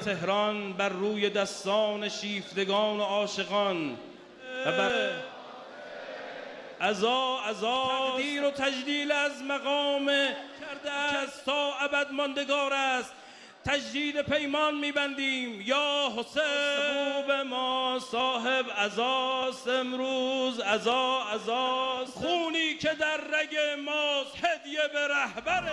تهران بر روی دستان شیفتگان و عاشقان و بر عزا تقدیر و تجلیل از مقام کرده است تا ابد ماندگار است. تجدید پیمان میبندیم یا حسین. به ما صاحب عزاست امروز، عزاست. خونی که در رگ ماست هدیه به رهبره.